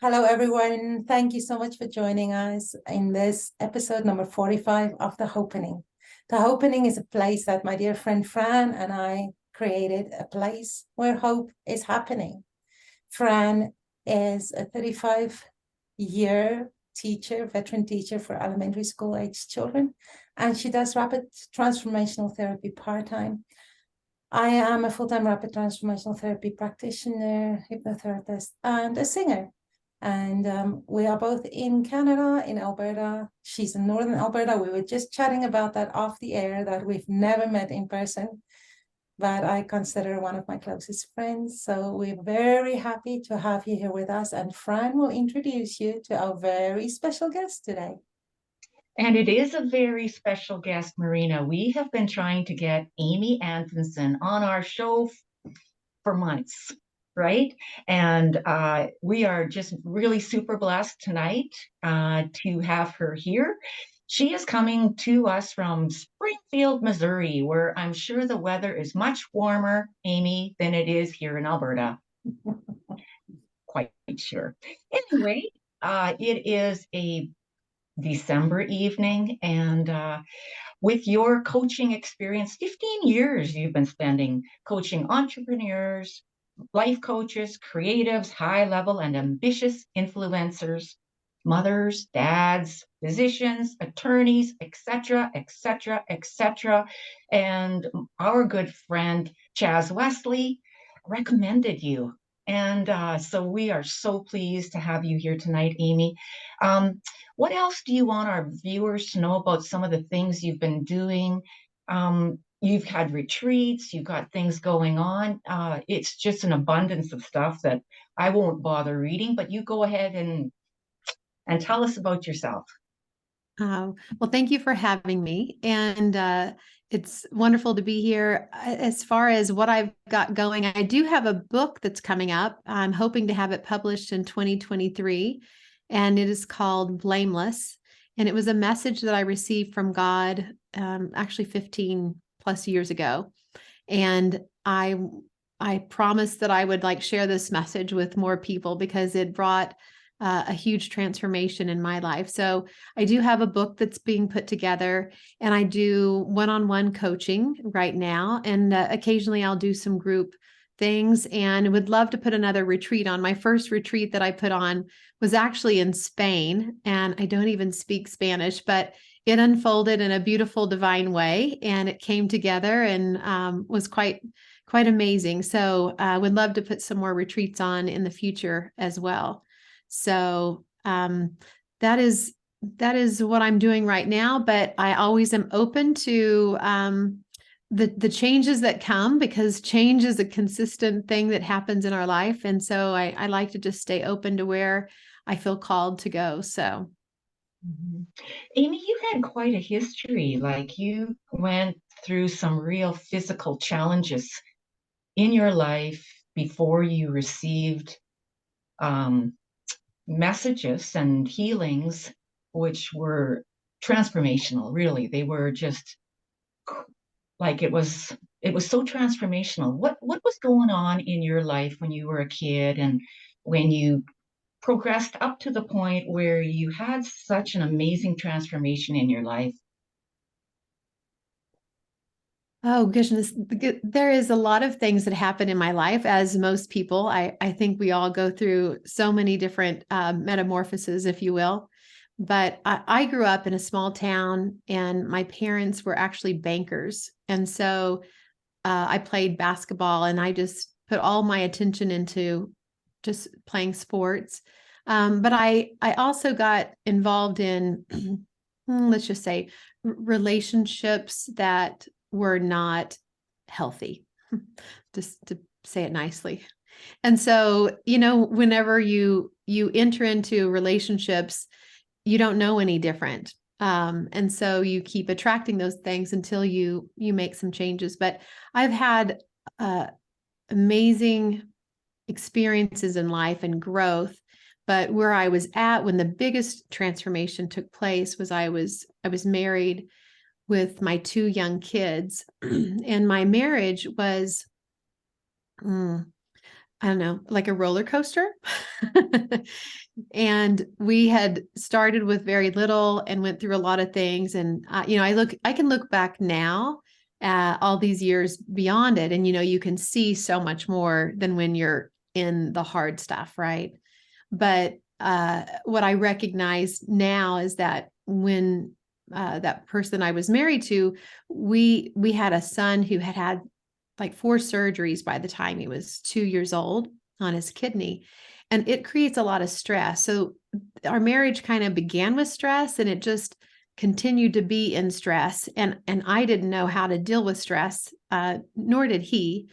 Hello, everyone. Thank you so much for joining us in this episode number 45 of The Hopenning. The Hopenning is a place that my dear friend Fran and I created, a place where hope is happening. Fran is a 35-year teacher, veteran teacher for elementary school age children, and she does rapid transformational therapy part-time. I am a full-time rapid transformational therapy practitioner, hypnotherapist, and a singer. And we are both in Canada, in Alberta. She's in Northern Alberta. We were just chatting about that off the air, that we've never met in person, but I consider her one of my closest friends. So we're very happy to have you here with us. And Fran will introduce you to our very special guest today. And it is a very special guest, Marina. We have been trying to get Amy Anfinson on our show for months, right? And we are just really super blessed tonight to have her here. She is coming to us from Springfield, Missouri, where I'm sure the weather is much warmer, Amy, than it is here in Alberta. Quite sure. Anyway, it is a December evening, and with your coaching experience, 15 years you've been spending coaching entrepreneurs, life coaches, creatives, high level and ambitious influencers, mothers, dads, physicians, attorneys, etc., etc., etc. And our good friend Chaz Wesley recommended you. And so we are so pleased to have you here tonight, Amy. What else do you want our viewers to know about some of the things you've been doing? You've had retreats, you've got things going on. It's just an abundance of stuff that I won't bother reading, but you go ahead and tell us about yourself. Well, thank you for having me. And it's wonderful to be here. As far as what I've got going, I do have a book that's coming up. I'm hoping to have it published in 2023, and it is called Blameless. And it was a message that I received from God, actually 15 plus years ago. And I promised that I would share this message with more people because it brought a huge transformation in my life. So I do have a book that's being put together, and I do one-on-one coaching right now. And occasionally I'll do some group things, and would love to put another retreat on. My first retreat that I put on was actually in Spain, and I don't even speak Spanish, but it unfolded in a beautiful, divine way, and it came together and was quite amazing. So I would love to put some more retreats on in the future as well. So that is what I'm doing right now, but I always am open to the changes that come, because change is a consistent thing that happens in our life. And so I like to just stay open to where I feel called to go. So. Mm-hmm. Amy, you had quite a history. Like, you went through some real physical challenges in your life before you received messages and healings, which were transformational. Really, they were just like, it was so transformational. What was going on in your life when you were a kid, and when you progressed up to the point where you had such an amazing transformation in your life? Oh, goodness. There is a lot of things that happen in my life, as most people. I think we all go through so many different metamorphoses, if you will. But I grew up in a small town, and my parents were actually bankers. And so I played basketball, and I just put all my attention into just playing sports. But I also got involved in, let's just say, relationships that were not healthy, just to say it nicely. And so, whenever you enter into relationships, you don't know any different. And so you keep attracting those things until you make some changes. But I've had amazing experiences in life and growth. But where I was at when the biggest transformation took place was I was married with my two young kids. And my marriage was I don't know, like a roller coaster. And we had started with very little and went through a lot of things. And, I can look back now at all these years beyond it. And, you can see so much more than when you're in the hard stuff. Right. But what I recognize now is that when that person I was married to, we had a son who had like 4 surgeries by the time he was 2 years old on his kidney. And it creates a lot of stress. So our marriage kind of began with stress, and it just continued to be in stress. And I didn't know how to deal with stress, nor did he.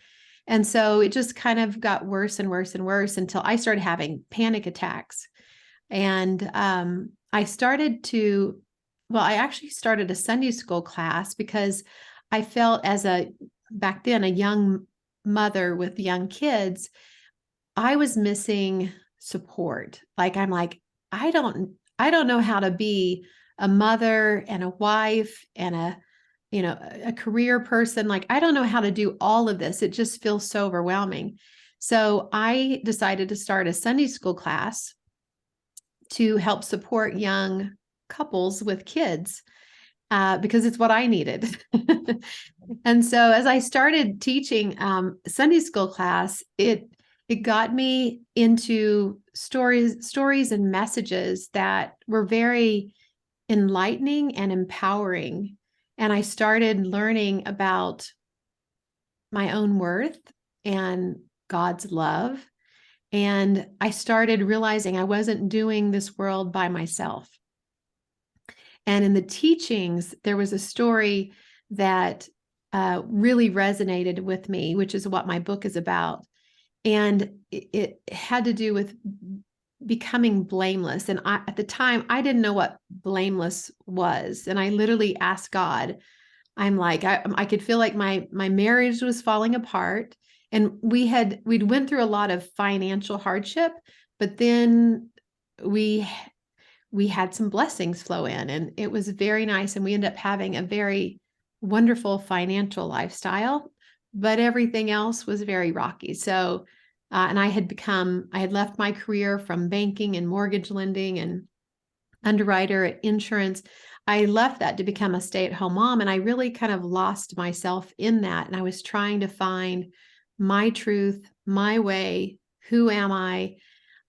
And so it just kind of got worse and worse and worse until I started having panic attacks. And I actually started a Sunday school class because I felt back then, a young mother with young kids, I was missing support. Like, I'm like, I don't know how to be a mother and a wife and a career person. Like, I don't know how to do all of this. It just feels so overwhelming. So I decided to start a Sunday school class to help support young couples with kids, because it's what I needed. And so as I started teaching Sunday school class, it got me into stories and messages that were very enlightening and empowering. And I started learning about my own worth and God's love. And I started realizing I wasn't doing this world by myself. And in the teachings, there was a story that really resonated with me, which is what my book is about. And it had to do with becoming blameless. And at the time, I didn't know what blameless was. And I literally asked God, I'm like, I could feel like my marriage was falling apart. And we'd went through a lot of financial hardship, but then we had some blessings flow in, and it was very nice. And we ended up having a very wonderful financial lifestyle, but everything else was very rocky. So, and I had left my career from banking and mortgage lending and underwriter at insurance. I left that to become a stay-at-home mom. And I really kind of lost myself in that. And I was trying to find my truth, my way. Who am I?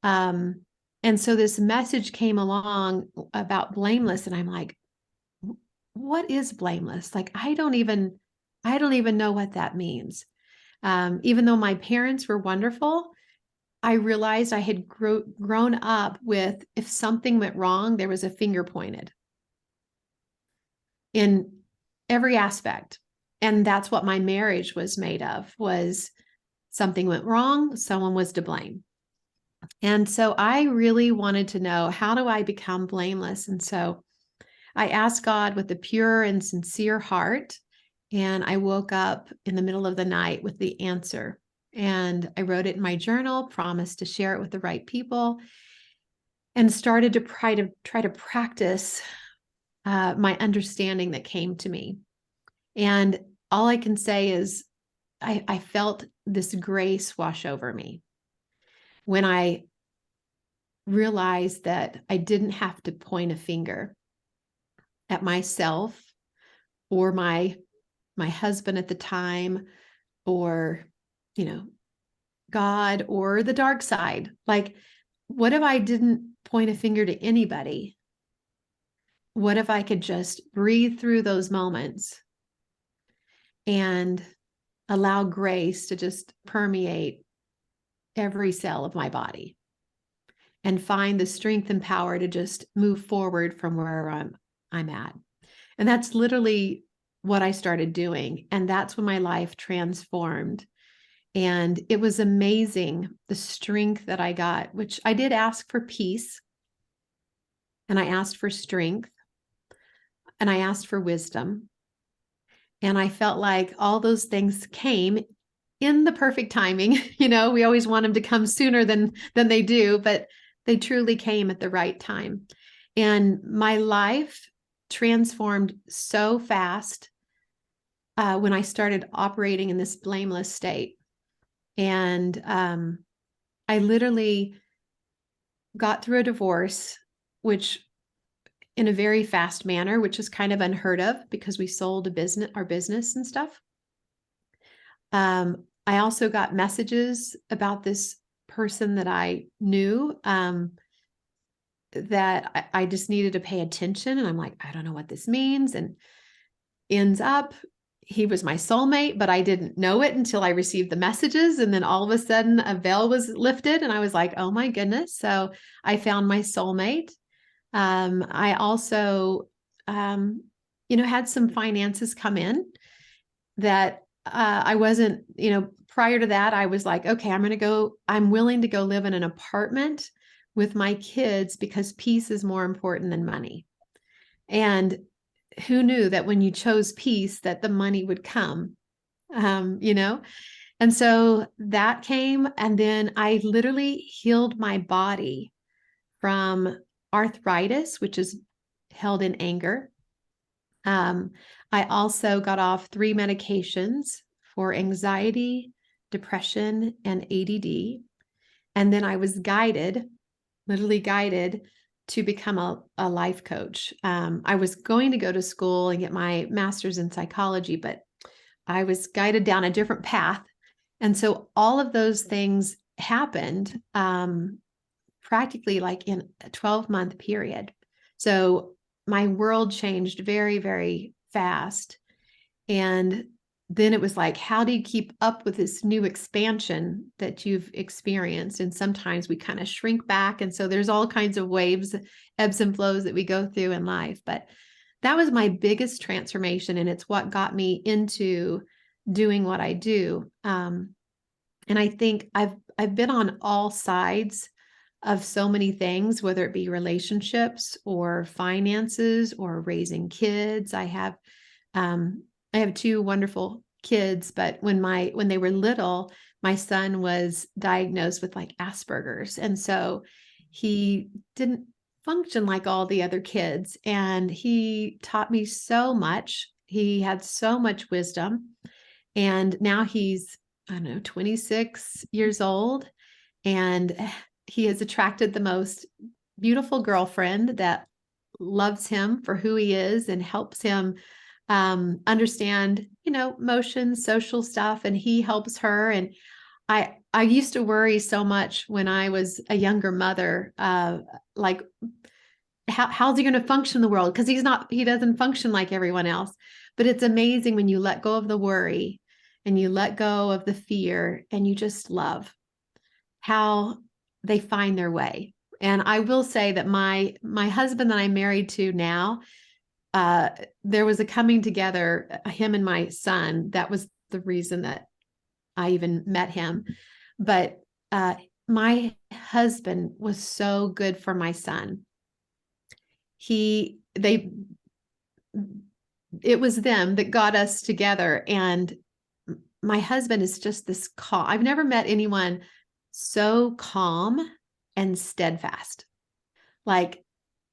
And so this message came along about blameless. And I'm like, what is blameless? Like, I don't even know what that means. Even though my parents were wonderful, I realized I had grown up with, if something went wrong, there was a finger pointed in every aspect. And that's what my marriage was made of, was something went wrong, someone was to blame. And so I really wanted to know, how do I become blameless? And so I asked God with a pure and sincere heart, and I woke up in the middle of the night with the answer. And I wrote it in my journal, promised to share it with the right people, and started to try to practice my understanding that came to me. And all I can say is I felt this grace wash over me when I realized that I didn't have to point a finger at myself or my husband at the time, or, God or the dark side. Like, what if I didn't point a finger to anybody? What if I could just breathe through those moments and allow grace to just permeate every cell of my body and find the strength and power to just move forward from where I'm at? And that's literally what I started doing. And that's when my life transformed. And it was amazing, the strength that I got, which I did ask for peace, and I asked for strength, and I asked for wisdom. And I felt like all those things came in the perfect timing. We always want them to come sooner than they do, but they truly came at the right time. And my life transformed so fast when I started operating in this blameless state. And I literally got through a divorce, which in a very fast manner, which is kind of unheard of because we sold our business and stuff. I also got messages about this person that I knew, that I just needed to pay attention. And I'm like, I don't know what this means. And ends up, he was my soulmate, but I didn't know it until I received the messages. And then all of a sudden a veil was lifted and I was like, oh my goodness. So I found my soulmate. I also, had some finances come in that I wasn't, prior to that, I was like, okay, I'm willing to go live in an apartment with my kids because peace is more important than money. And who knew that when you chose peace, that the money would come, And so that came, and then I literally healed my body from arthritis, which is held in anger. I also got off 3 medications for anxiety, depression, and ADD. And then I was literally guided to become a life coach. I was going to go to school and get my master's in psychology, but I was guided down a different path. And so all of those things happened practically like in a 12-month period. So my world changed very, very fast. And then it was like, how do you keep up with this new expansion that you've experienced? And sometimes we kind of shrink back. And so there's all kinds of waves, ebbs and flows that we go through in life. But that was my biggest transformation. And it's what got me into doing what I do. And I think I've been on all sides of so many things, whether it be relationships or finances or raising kids. I have 2 wonderful kids, but when they were little, my son was diagnosed with like Asperger's. And so he didn't function like all the other kids. And he taught me so much. He had so much wisdom. And now he's, 26 years old. And he has attracted the most beautiful girlfriend that loves him for who he is and helps him understand, emotions, social stuff, and he helps her. And I used to worry so much when I was a younger mother, like how's he going to function in the world? Because he doesn't function like everyone else. But it's amazing when you let go of the worry and you let go of the fear and you just love how they find their way. And I will say that my husband that I'm married to now, there was a coming together, him and my son. That was the reason that I even met him. But my husband was so good for my son. It was them that got us together. And my husband is just this calm. I've never met anyone so calm and steadfast, like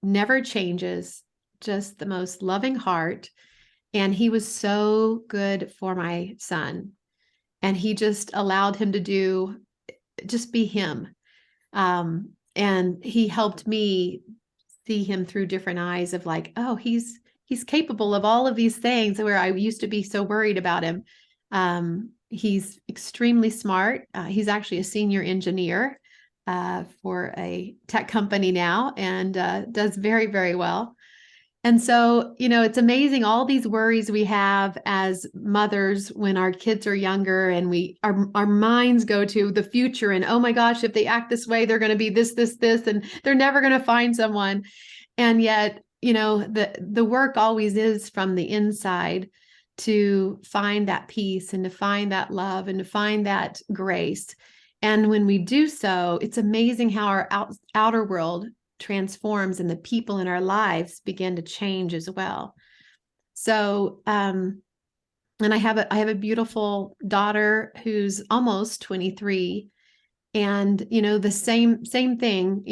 never changes, just the most loving heart. And he was so good for my son. And he just allowed him to just be him. And he helped me see him through different eyes of like, oh, he's capable of all of these things where I used to be so worried about him. He's extremely smart. He's actually a senior engineer for a tech company now and does very, very well. And so, it's amazing all these worries we have as mothers when our kids are younger and our minds go to the future and, oh my gosh, if they act this way, they're going to be this, and they're never going to find someone. And yet, the work always is from the inside to find that peace and to find that love and to find that grace. And when we do so, it's amazing how our outer world transforms and the people in our lives begin to change as well. So, and I have a beautiful daughter who's almost 23, and the same thing.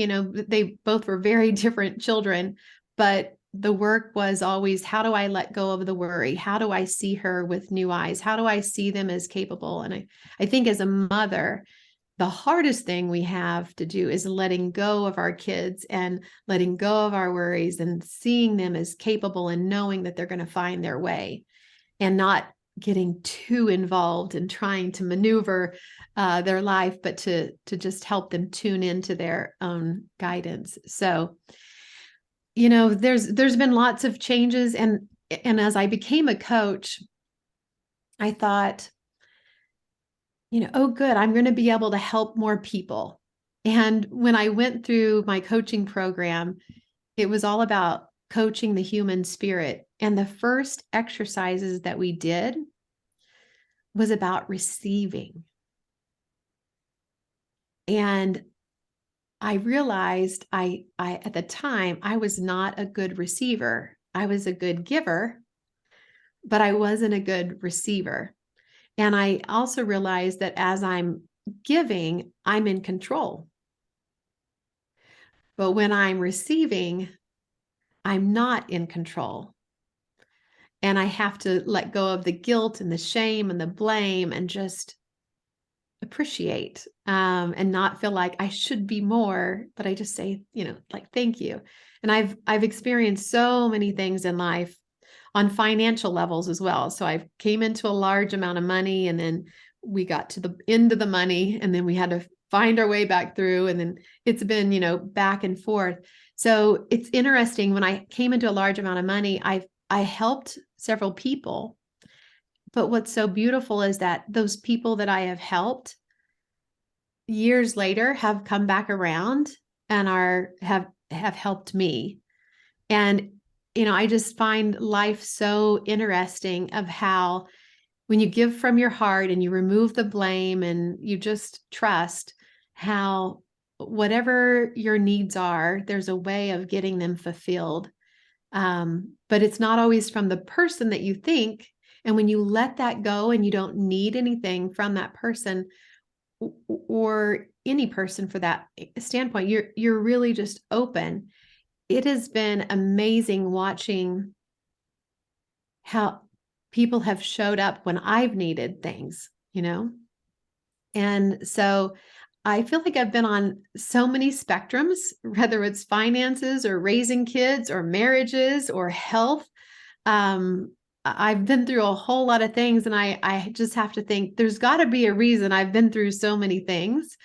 They both were very different children, but the work was always, how do I let go of the worry? How do I see her with new eyes? How do I see them as capable? And I think as a mother, the hardest thing we have to do is letting go of our kids and letting go of our worries and seeing them as capable and knowing that they're going to find their way, and not getting too involved in trying to maneuver their life, but to just help them tune into their own guidance. So, there's been lots of changes, and as I became a coach, I thought, oh, good, I'm going to be able to help more people. And when I went through my coaching program, it was all about coaching the human spirit. And the first exercises that we did was about receiving. And I realized I at the time, I was not a good receiver. I was a good giver, but I wasn't a good receiver. And I also realized that as I'm giving, I'm in control. But when I'm receiving, I'm not in control. And I have to let go of the guilt and the shame and the blame and just appreciate, and not feel like I should be more, but I just say, like, thank you. And I've experienced so many things in life on financial levels as well. So I came into a large amount of money, and then we got to the end of the money, and then we had to find our way back through. And then it's been, back and forth. So it's interesting, when I came into a large amount of money, I helped several people. But what's so beautiful is that those people that I have helped years later have come back around and have helped me. And, I just find life so interesting of how when you give from your heart and you remove the blame and you just trust, how whatever your needs are, there's a way of getting them fulfilled. But it's not always from the person that you think. And when you let that go and you don't need anything from that person or any person for that standpoint, you're really just open. It has been amazing watching how people have showed up when I've needed things, And so I feel like I've been on so many spectrums, whether it's finances or raising kids or marriages or health. I've been through a whole lot of things, and I just have to think there's got to be a reason I've been through so many things.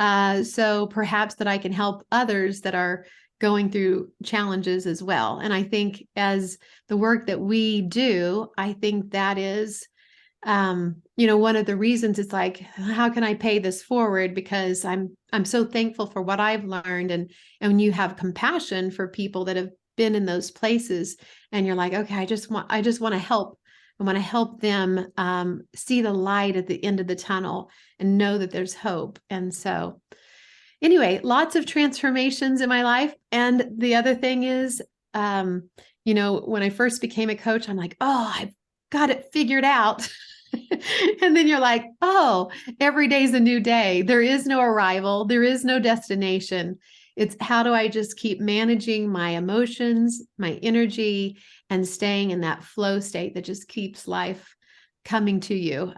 So perhaps that I can help others that are going through challenges as well. And I think as the work that we do, I think that is, one of the reasons. It's like, how can I pay this forward? Because I'm so thankful for what I've learned. And when you have compassion for people that have been in those places, and you're like, okay, I just want to help. I want to help them see the light at the end of the tunnel and know that there's hope. And so anyway, lots of transformations in my life. And the other thing is, when I first became a coach, I'm like, oh, I've got it figured out. And then you're like, oh, every day's a new day. There is no arrival. There is no destination. It's how do I just keep managing my emotions, my energy, and staying in that flow state that just keeps life coming to you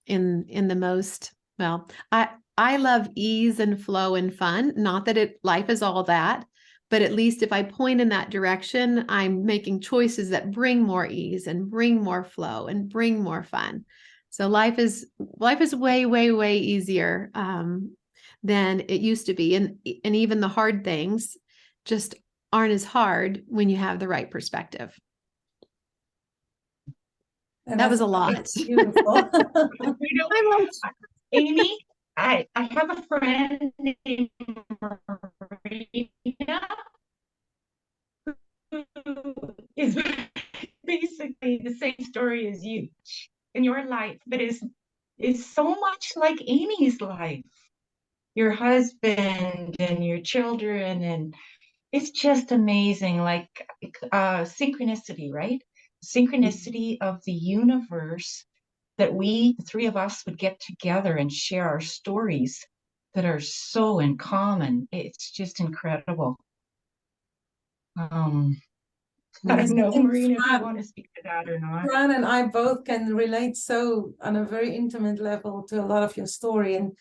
in the most, well, I love ease and flow and fun. Not that life is all that, but at least if I point in that direction, I'm making choices that bring more ease and bring more flow and bring more fun. So life is way, way, way easier than it used to be. And even the hard things just aren't as hard when you have the right perspective. And that was a lot. Beautiful. Amy, I have a friend named Marina who is basically the same story as you in your life, but is so much like Amy's life. Your husband and your children, and it's just amazing, like synchronicity, right? Synchronicity of the universe, that we, the three of us, would get together and share our stories that are so in common. It's just incredible. I don't know, Marina, if you want to speak to that or not. Fran and I both can relate so on a very intimate level to a lot of your story. And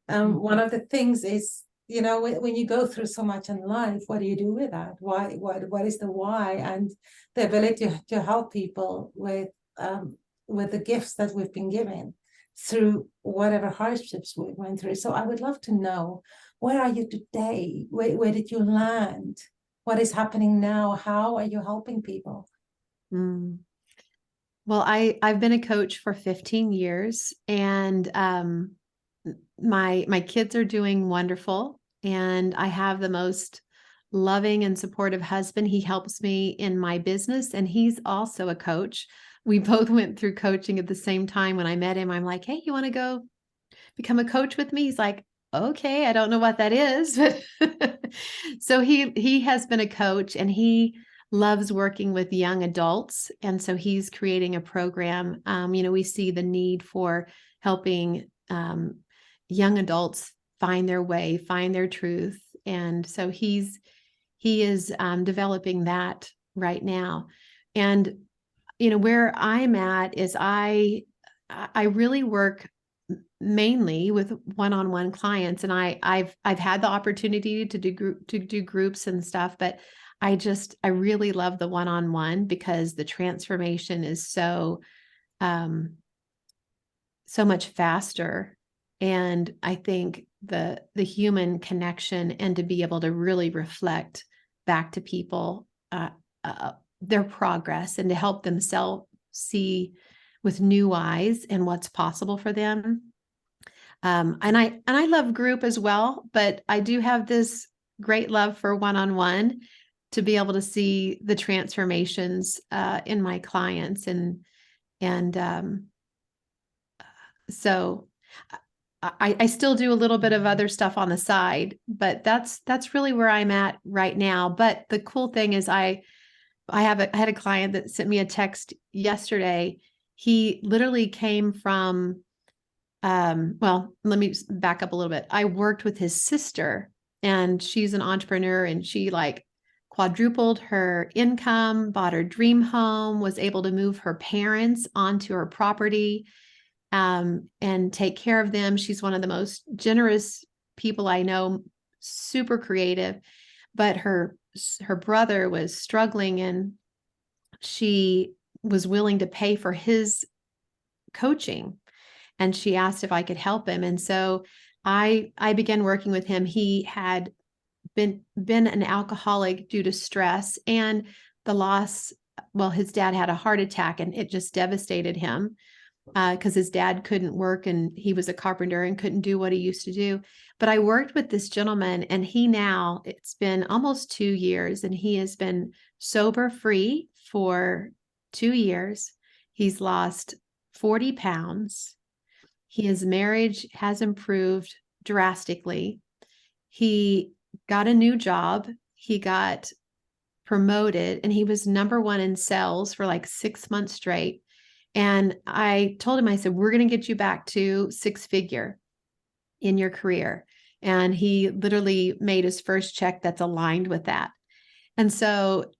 One of the things is, you know, when you go through so much in life, what do you do with that? What is the why? And the ability to help people with the gifts that we've been given through whatever hardships we went through. So I would love to know, where are you today? Where did you land? What is happening now? How are you helping people? Well, I've been a coach for 15 years, and my kids are doing wonderful, and I have the most loving and supportive husband. He helps me in my business, and he's also a coach. We both went through coaching at the same time. When I met him, I'm like, "Hey, you want to go become a coach with me?" He's like, "Okay, I don't know what that is." But so he has been a coach, and he loves working with young adults. And so he's creating a program. We see the need for helping young adults find their way, find their truth. And so he is developing that right now. And, where I'm at is I really work mainly with one-on-one clients, and I've had the opportunity to do groups and stuff, but I really love the one-on-one because the transformation is so much faster. And I think the human connection, and to be able to really reflect back to people their progress, and to help themselves see with new eyes and what's possible for them. And I love group as well, but I do have this great love for one-on-one, to be able to see the transformations in my clients. And so I still do a little bit of other stuff on the side, but that's really where I'm at right now. But the cool thing is I had a client that sent me a text yesterday. He literally came from, well, let me back up a little bit. I worked with his sister, and she's an entrepreneur, and she quadrupled her income, bought her dream home, was able to move her parents onto her property, and take care of them. She's one of the most generous people I know, super creative, but her brother was struggling, and she was willing to pay for his coaching, and she asked if I could help him. And so I began working with him. He had been an alcoholic due to stress and the loss. Well, his dad had a heart attack, and it just devastated him because his dad couldn't work, and he was a carpenter and couldn't do what he used to do. But I worked with this gentleman, and it's been almost 2 years, and he has been sober free for 2 years. He's lost 40 pounds. His marriage has improved drastically. He got a new job. He got promoted, and he was #1 in sales for 6 months straight. And I told him, I said, "We're going to get you back to 6-figure in your career." And he literally made his first check that's aligned with that. And so,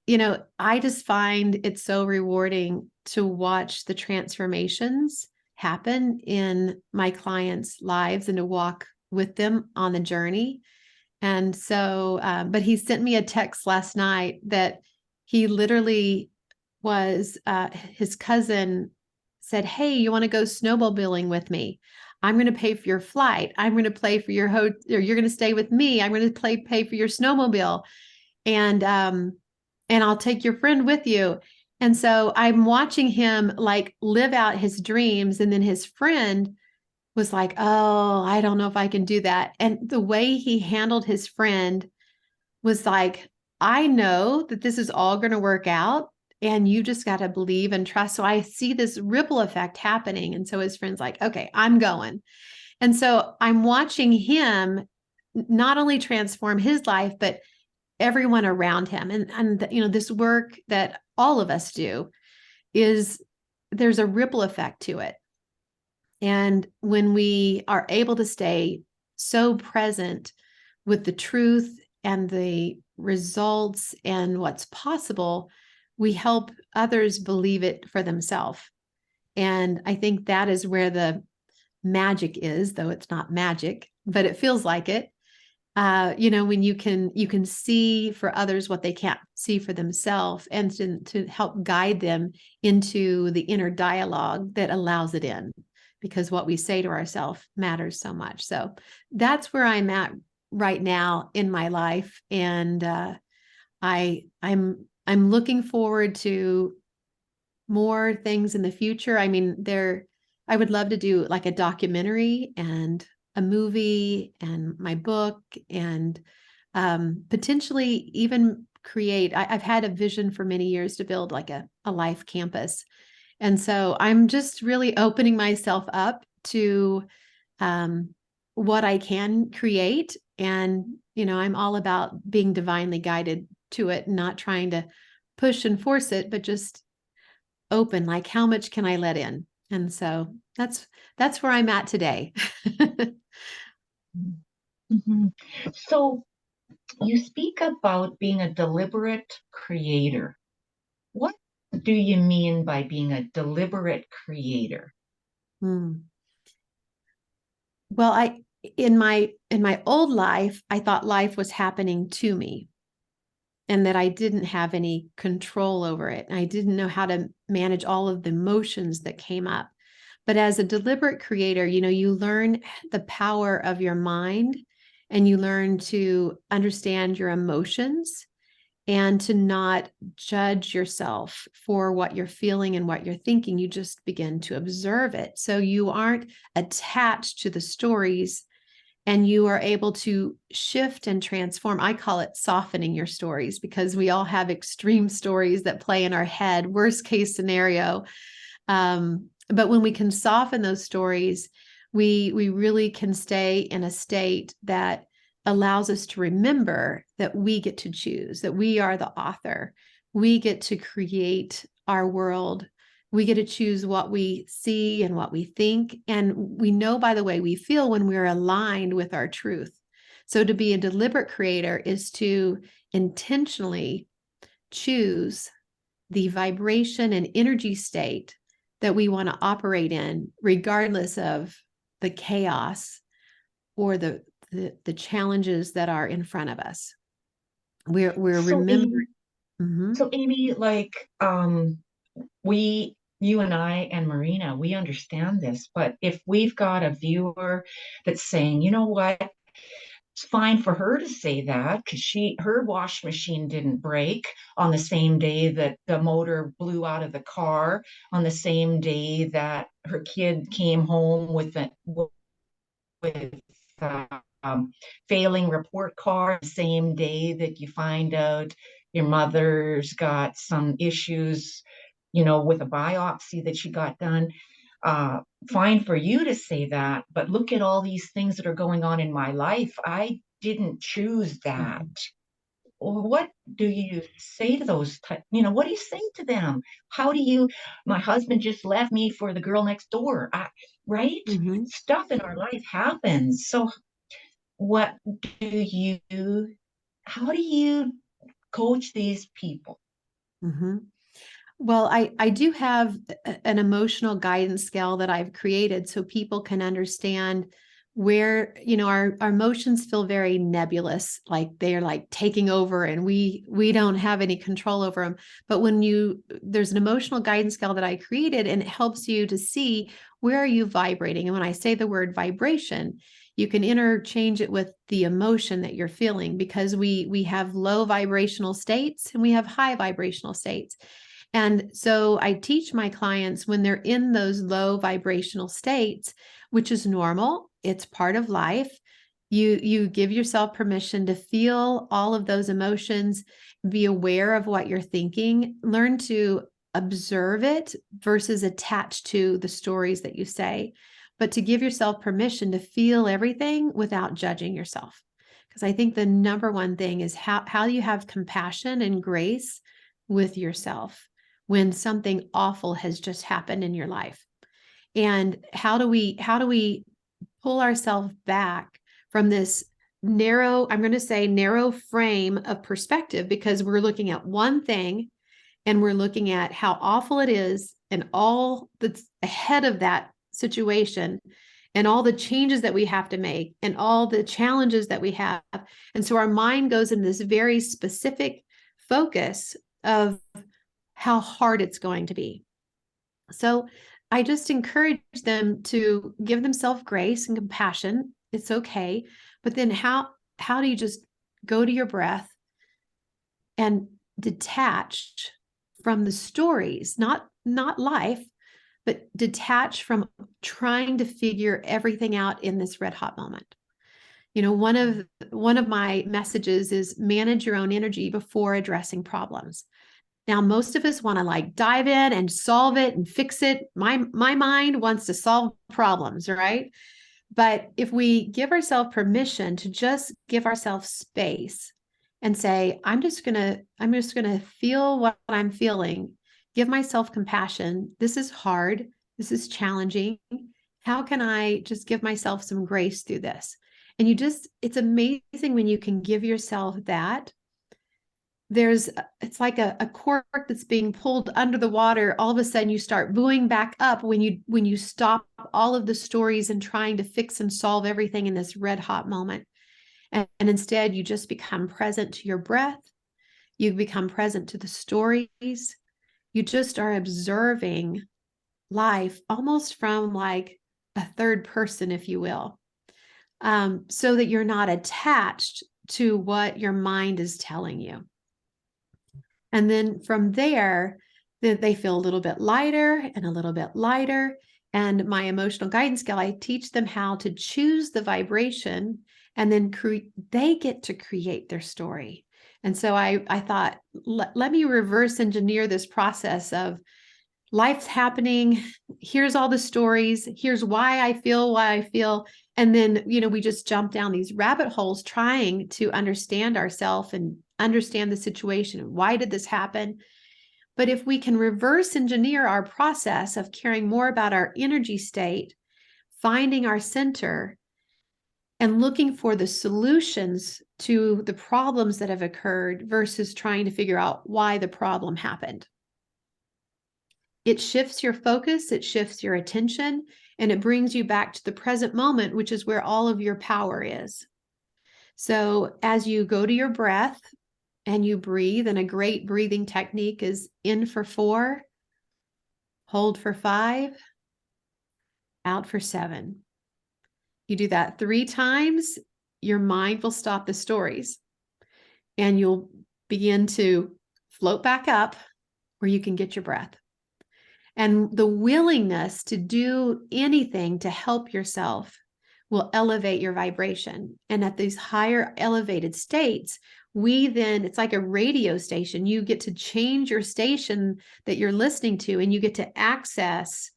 I just find it so rewarding to watch the transformations happen in my clients' lives, and to walk with them on the journey. And so, but he sent me a text last night that he literally was, his cousin said, "Hey, you want to go snowmobiling with me? I'm going to pay for your flight. I'm going to pay for your hotel. You're going to stay with me. I'm going to pay for your snowmobile. And I'll take your friend with you." And so I'm watching him live out his dreams. And then his friend was like, "Oh, I don't know if I can do that." And the way he handled his friend was like, "I know that this is all going to work out, and you just got to believe and trust." So I see this ripple effect happening. And so his friend's like, "Okay, I'm going." And so I'm watching him not only transform his life, but everyone around him. And this work that all of us do, there's a ripple effect to it. And when we are able to stay so present with the truth and the results and what's possible, we help others believe it for themselves. And I think that is where the magic is, though it's not magic, but it feels like it. When you can see for others what they can't see for themselves, and to help guide them into the inner dialogue that allows it in, because what we say to ourselves matters so much. So that's where I'm at right now in my life. And I'm looking forward to more things in the future. I mean, I would love to do like a documentary and a movie and my book, and potentially even create. I've had a vision for many years to build like a life campus. And so I'm just really opening myself up to what I can create. And, I'm all about being divinely guided to it, not trying to push and force it, but just open, like how much can I let in? And so that's where I'm at today. Mhm. So you speak about being a deliberate creator. What do you mean by being a deliberate creator? Hmm. Well, in my old life, I thought life was happening to me and that I didn't have any control over it. I didn't know how to manage all of the emotions that came up. But as a deliberate creator, you learn the power of your mind, and you learn to understand your emotions and to not judge yourself for what you're feeling and what you're thinking. You just begin to observe it. So you aren't attached to the stories, and you are able to shift and transform. I call it softening your stories, because we all have extreme stories that play in our head, worst case scenario. But when we can soften those stories, we really can stay in a state that allows us to remember that we get to choose, that we are the author. We get to create our world. We get to choose what we see and what we think. And we know by the way we feel when we're aligned with our truth. So to be a deliberate creator is to intentionally choose the vibration and energy state that we want to operate in, regardless of the chaos or the challenges that are in front of us. We're So remembering. So Amy, like you and I and Marina, we understand this, but if we've got a viewer that's saying, you know what, it's fine for her to say that because her wash machine didn't break on the same day that the motor blew out of the car, on the same day that her kid came home with with failing report card, the same day that you find out your mother's got some issues, with a biopsy that she got done. Uh, Fine for you to say that, but look at all these things that are going on in my life. I didn't choose that. What do you say to those? What do you say to them? How do you? My husband just left me for the girl next door. Right? Mm-hmm. Stuff in our life happens. So, what do you? How do you coach these people? Mm-hmm. Well, I do have an emotional guidance scale that I've created so people can understand where, our emotions feel very nebulous, like they're like taking over and we don't have any control over them. But there's an emotional guidance scale that I created, and it helps you to see where are you vibrating. And when I say the word vibration, you can interchange it with the emotion that you're feeling, because we have low vibrational states and we have high vibrational states. And so I teach my clients, when they're in those low vibrational states, which is normal, it's part of life. You give yourself permission to feel all of those emotions, be aware of what you're thinking, learn to observe it versus attach to the stories that you say, but to give yourself permission to feel everything without judging yourself. Because I think the number one thing is how you have compassion and grace with yourself when something awful has just happened in your life. And how do we pull ourselves back from this narrow, I'm going to say narrow frame of perspective, because we're looking at one thing and we're looking at how awful it is and all that's ahead of that situation. and all the changes that we have to make and all the challenges that we have. And so our mind goes in this very specific focus of how hard it's going to be. So I just encourage them to give themselves grace and compassion. It's okay. But then how do you just go to your breath and detach from the stories, not life, but detach from trying to figure everything out in this red hot moment. You know, one of my messages is manage your own energy before addressing problems. Now, most of us want to like dive in and solve it and fix it. My mind wants to solve problems, right? But if we give ourselves permission to just give ourselves space and say, I'm just gonna feel what I'm feeling, give myself compassion. This is hard. This is challenging. How can I just give myself some grace through this? And it's amazing when you can give yourself that. It's like a cork that's being pulled under the water. All of a sudden you start buoying back up when you stop all of the stories and trying to fix and solve everything in this red hot moment. And instead you just become present to your breath. You become present to the stories. You just are observing life almost from like a third person, if you will, so that you're not attached to what your mind is telling you. And then from there, they feel a little bit lighter and a little bit lighter. And my emotional guidance skill, I teach them how to choose the vibration, and then they get to create their story. And so I thought, let me reverse engineer this process of life's happening. Here's all the stories. Here's why I feel. And then, we just jump down these rabbit holes trying to understand ourselves and understand the situation. Why did this happen? But if we can reverse engineer our process of caring more about our energy state, finding our center, and looking for the solutions to the problems that have occurred versus trying to figure out why the problem happened. It shifts your focus, it shifts your attention, and it brings you back to the present moment, which is where all of your power is. So as you go to your breath and you breathe, and a great breathing technique is in for 4, hold for 5, out for 7. You do that 3 times, your mind will stop the stories and you'll begin to float back up where you can get your breath. And the willingness to do anything to help yourself will elevate your vibration. And at these higher elevated states, it's like a radio station. You get to change your station that you're listening to, and you get to access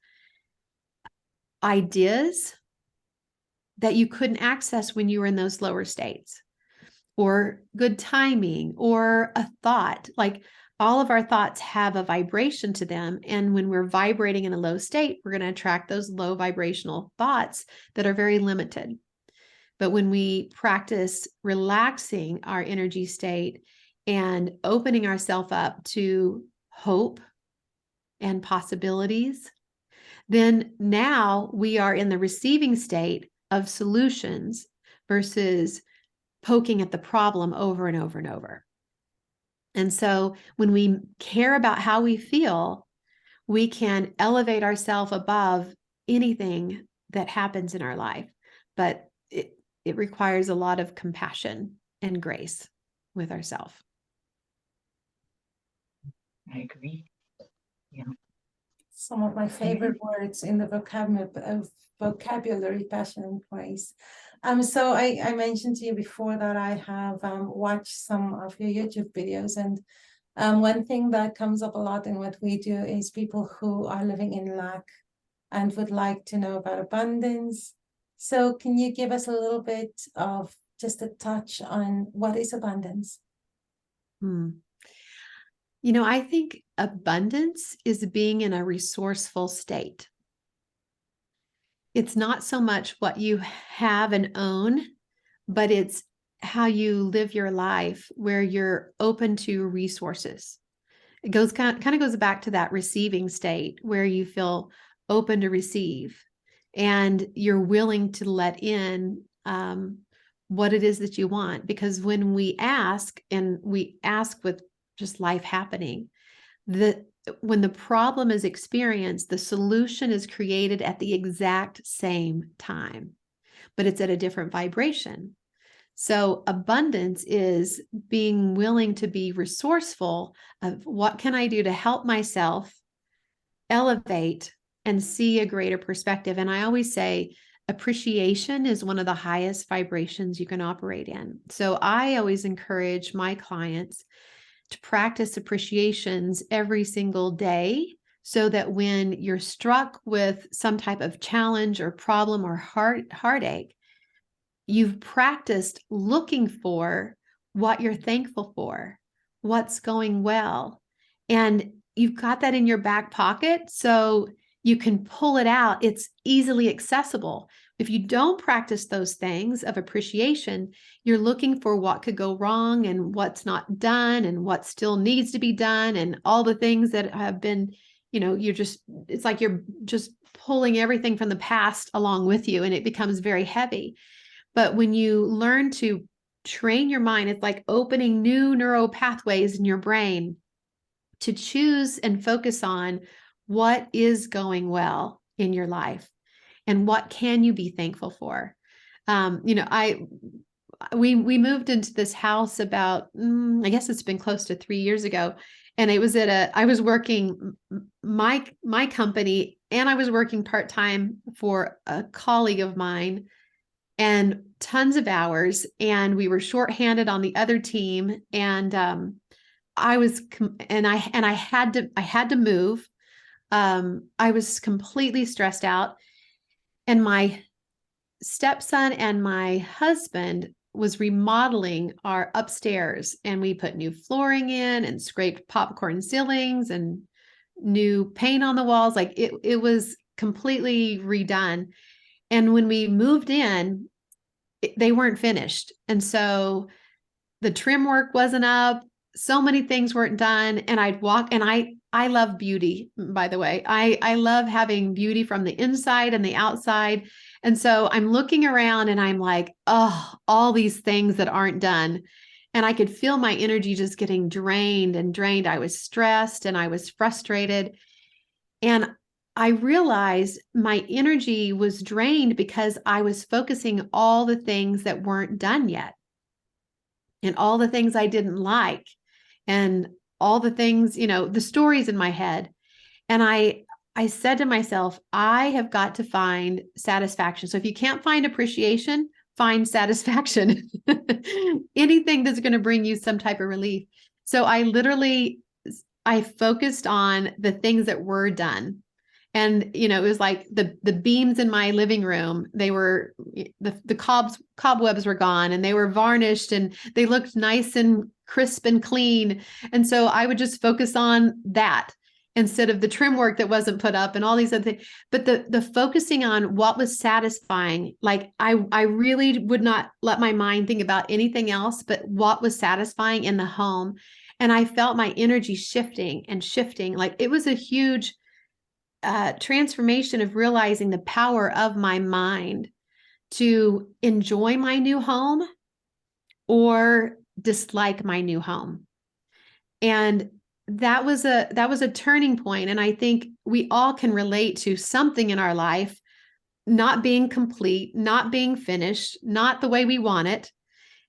ideas that you couldn't access when you were in those lower states, or good timing, or a thought. Like, all of our thoughts have a vibration to them. And when we're vibrating in a low state, we're going to attract those low vibrational thoughts that are very limited. But when we practice relaxing our energy state and opening ourselves up to hope and possibilities, then now we are in the receiving state of solutions versus poking at the problem over and over and over. And so when we care about how we feel, we can elevate ourselves above anything that happens in our life. But it requires a lot of compassion and grace with ourselves. I agree. Yeah. Some of my favorite words in the vocabulary, passion and grace. So I mentioned to you before that I have watched some of your YouTube videos, and one thing that comes up a lot in what we do is people who are living in lack and would like to know about abundance. So can you give us a little bit of just a touch on what is abundance? I think abundance is being in a resourceful state. It's not so much what you have and own, but it's how you live your life where you're open to resources. It kind of goes back to that receiving state where you feel open to receive. and you're willing to let in what it is that you want. Because when we ask, and we ask with just life happening, when the problem is experienced, the solution is created at the exact same time, but it's at a different vibration. So abundance is being willing to be resourceful of what can I do to help myself elevate and see a greater perspective. And I always say appreciation is one of the highest vibrations you can operate in. So I always encourage my clients to practice appreciations every single day, so that when you're struck with some type of challenge or problem or heartache, you've practiced looking for what you're thankful for, what's going well, and you've got that in your back pocket so you can pull it out. It's easily accessible. If you don't practice those things of appreciation, you're looking for what could go wrong and what's not done and what still needs to be done and all the things that have been, it's like you're just pulling everything from the past along with you, and it becomes very heavy. But when you learn to train your mind, it's like opening new neural pathways in your brain to choose and focus on what is going well in your life and what can you be thankful for. We moved into this house about, I guess it's been close to 3 years ago. And it was I was working my company, and I was working part-time for a colleague of mine, and tons of hours. And we were shorthanded on the other team. And I had to move. I was completely stressed out. And my stepson and my husband was remodeling our upstairs, and we put new flooring in and scraped popcorn ceilings and new paint on the walls. Like it was completely redone. And when we moved in, they weren't finished. And so the trim work wasn't up. So many things weren't done. And I'd walk, and I love beauty, by the way. I love having beauty from the inside and the outside. And so I'm looking around and I'm like, oh, all these things that aren't done. And I could feel my energy just getting drained and drained. I was stressed and I was frustrated. And I realized my energy was drained because I was focusing all the things that weren't done yet, and all the things I didn't like, and all the things, the stories in my head. And I said to myself, I have got to find satisfaction. So if you can't find appreciation, find satisfaction. Anything that's going to bring you some type of relief. So I focused on the things that were done. And, it was like the beams in my living room, they were, the cobwebs were gone, and they were varnished, and they looked nice and crisp and clean. And so I would just focus on that instead of the trim work that wasn't put up and all these other things. But the focusing on what was satisfying, like I really would not let my mind think about anything else but what was satisfying in the home. And I felt my energy shifting and shifting. Like it was a huge transformation of realizing the power of my mind to enjoy my new home or dislike my new home. And that was a turning point. And I think we all can relate to something in our life not being complete, not being finished, not the way we want it.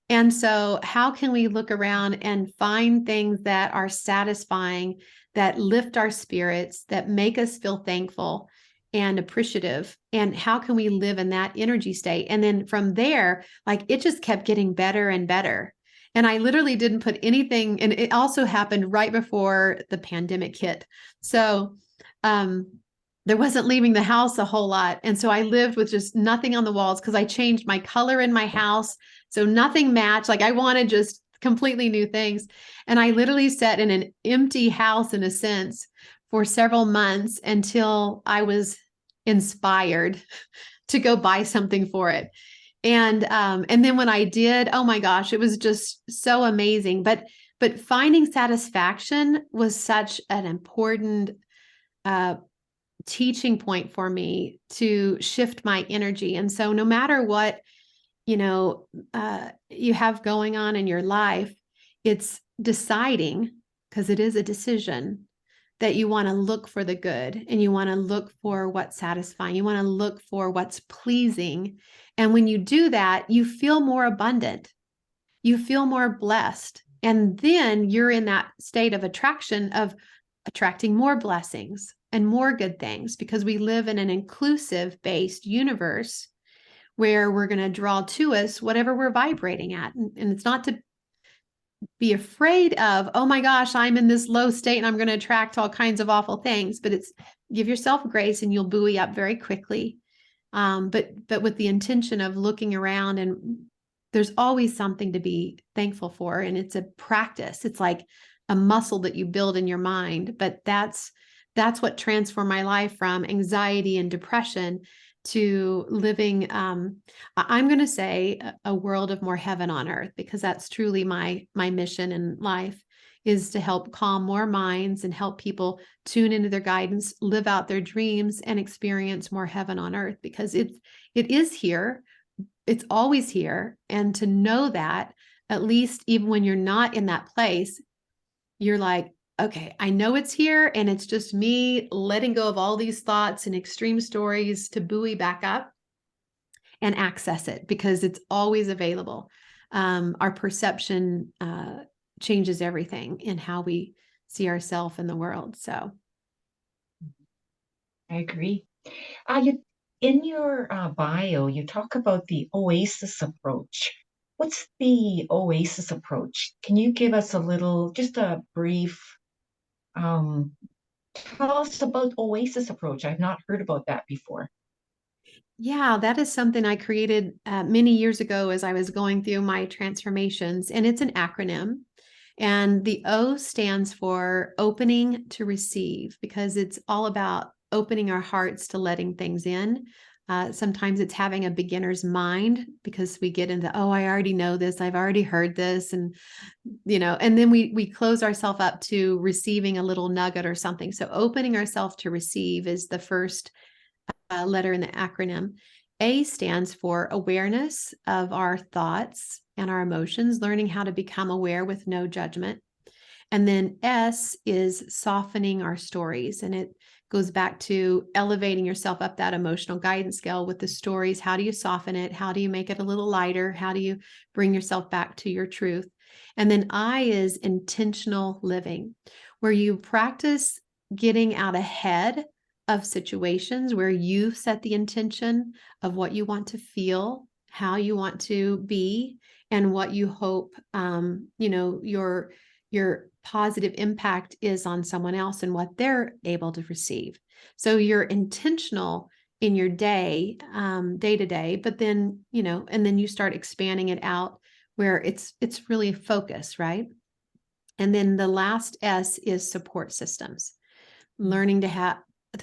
And so how can we look around and find things that are satisfying, that lift our spirits, that make us feel thankful and appreciative? And how can we live in that energy state? And then from there, like it just kept getting better and better. And I literally didn't put anything, and it also happened right before the pandemic hit. So there wasn't leaving the house a whole lot. And so I lived with just nothing on the walls because I changed my color in my house. So nothing matched. Like I wanted just completely new things. And I literally sat in an empty house in a sense for several months until I was inspired to go buy something for it. And then when I did, oh my gosh, it was just so amazing. But finding satisfaction was such an important teaching point for me to shift my energy. And so no matter what, you have going on in your life, it's deciding, because it is a decision, that you want to look for the good and you want to look for what's satisfying. You want to look for what's pleasing. And when you do that, you feel more abundant. You feel more blessed. And then you're in that state of attraction of attracting more blessings and more good things, because we live in an inclusive based universe where we're going to draw to us whatever we're vibrating at. And it's not to be afraid of, oh my gosh, I'm in this low state and I'm going to attract all kinds of awful things, but it's give yourself grace and you'll buoy up very quickly. But with the intention of looking around, and there's always something to be thankful for. And it's a practice. It's like a muscle that you build in your mind, but that's what transformed my life from anxiety and depression to living, I'm going to say, a world of more heaven on earth, because that's truly my mission in life, is to help calm more minds and help people tune into their guidance, live out their dreams, and experience more heaven on earth, because it is here. It's always here. And to know that, at least even when you're not in that place, you're like, okay, I know it's here, and it's just me letting go of all these thoughts and extreme stories to buoy back up and access it, because it's always available. Our perception changes everything in how we see ourselves in the world. So I agree. In your bio, you talk about the O.A.S.I.S approach. What's the O.A.S.I.S approach? Can you give us just a brief, tell us about O.A.S.I.S approach. I've not heard about that before. yeah, that is something I created many years ago as I was going through my transformations, and it's an acronym. And the O stands for opening to receive, because it's all about opening our hearts to letting things in. Sometimes it's having a beginner's mind, because we get into, oh, I already know this, I've already heard this. And, and then we close ourselves up to receiving a little nugget or something. So opening ourselves to receive is the first letter in the acronym. A stands for awareness of our thoughts and our emotions, learning how to become aware with no judgment. And then S is softening our stories. And it goes back to elevating yourself up that emotional guidance scale with the stories. How do you soften it? How do you make it a little lighter? How do you bring yourself back to your truth? And then I is intentional living, where you practice getting out ahead of situations where you set the intention of what you want to feel, how you want to be, and what you hope, your positive impact is on someone else and what they're able to receive. So you're intentional in your day, day to day, but then, and then you start expanding it out where it's really focused, right? And then the last S is support systems, learning to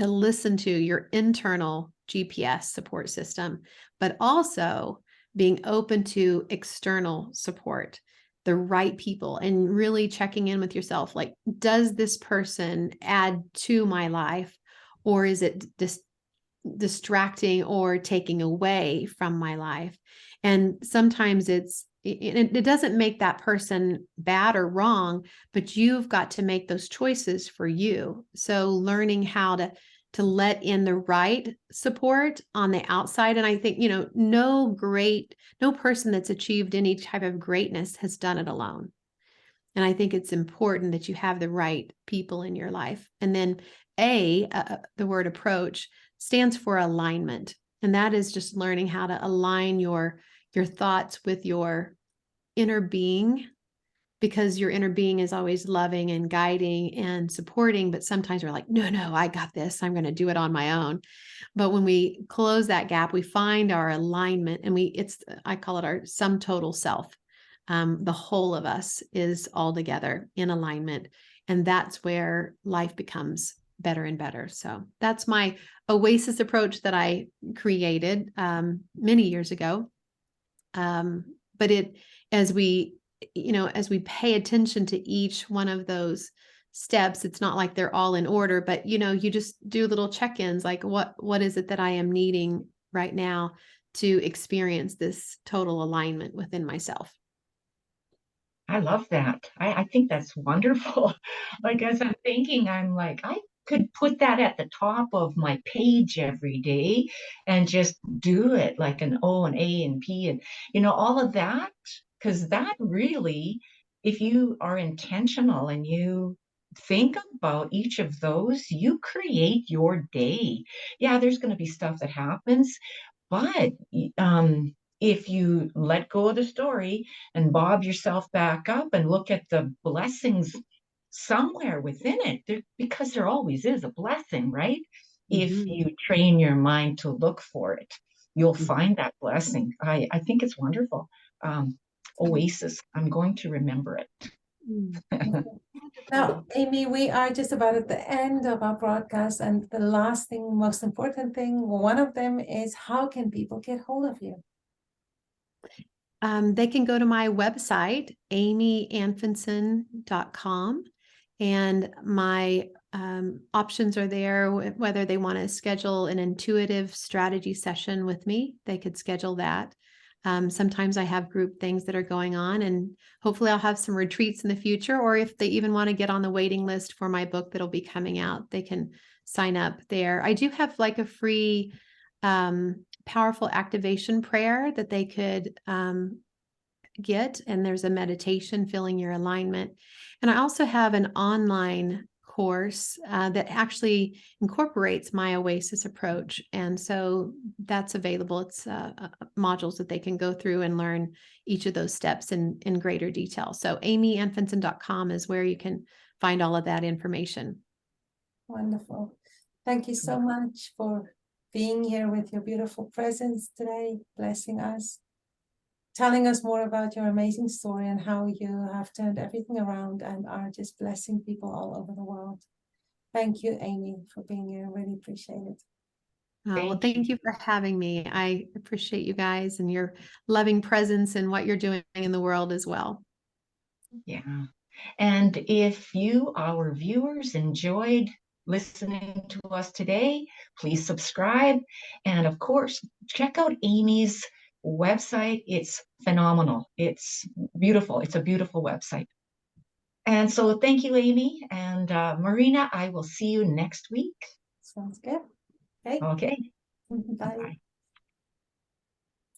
listen to your internal GPS support system, but also being open to external support, the right people, and really checking in with yourself. Like, does this person add to my life, or is it distracting or taking away from my life? And sometimes it doesn't make that person bad or wrong, but you've got to make those choices for you. So learning how to let in the right support on the outside. And I think, no person that's achieved any type of greatness has done it alone. And I think it's important that you have the right people in your life. And then the word approach, stands for alignment. And that is just learning how to align your thoughts with your inner being, because your inner being is always loving and guiding and supporting. But sometimes we're like, no, I got this. I'm going to do it on my own. But when we close that gap, we find our alignment, and I call it our sum total self. The whole of us is all together in alignment. And that's where life becomes better and better. So that's my O.A.S.I.S approach that I created many years ago. But as we pay attention to each one of those steps. It's not like they're all in order, but you just do little check-ins, like what is it that I am needing right now to experience this total alignment within myself. I love that. I think that's wonderful. Like, as I'm thinking, I'm like, I could put that at the top of my page every day and just do it like an O and A and P and, all of that. Because that really, if you are intentional and you think about each of those, you create your day. Yeah, there's going to be stuff that happens, but if you let go of the story and bob yourself back up and look at the blessings somewhere within it, because there always is a blessing, right? If Mhm. you train your mind to look for it, you'll Mhm. find that blessing. I think it's wonderful. O.A.S.I.S. I'm going to remember it. Mm. Now, Amy, we are just about at the end of our broadcast, and the last thing, most important thing, one of them is, how can people get hold of you? They can go to my website, amyanfinson.com, and my options are there. Whether they want to schedule an intuitive strategy session with me, they could schedule that. Sometimes I have group things that are going on, and hopefully I'll have some retreats in the future, or if they even want to get on the waiting list for my book that'll be coming out, they can sign up there. I do have like a free powerful activation prayer that they could get, and there's a meditation, feeling your alignment. And I also have an online course that actually incorporates my O.A.S.I.S approach, and so that's available. It's modules that they can go through and learn each of those steps in greater detail. So amyanfinson.com is where you can find all of that information. Wonderful. Thank you so much for being here with your beautiful presence today, blessing us, telling us more about your amazing story and how you have turned everything around and are just blessing people all over the world. Thank you, Amy, for being here. I really appreciate it. Well, thank you for having me. I appreciate you guys and your loving presence and what you're doing in the world as well. Yeah. And if you, our viewers, enjoyed listening to us today, please subscribe. And of course, check out Amy's website. It's phenomenal. It's beautiful. It's a beautiful website. And so thank you, Amy. And Marina, I will see you next week. Sounds good. Okay. Okay. Bye. Bye.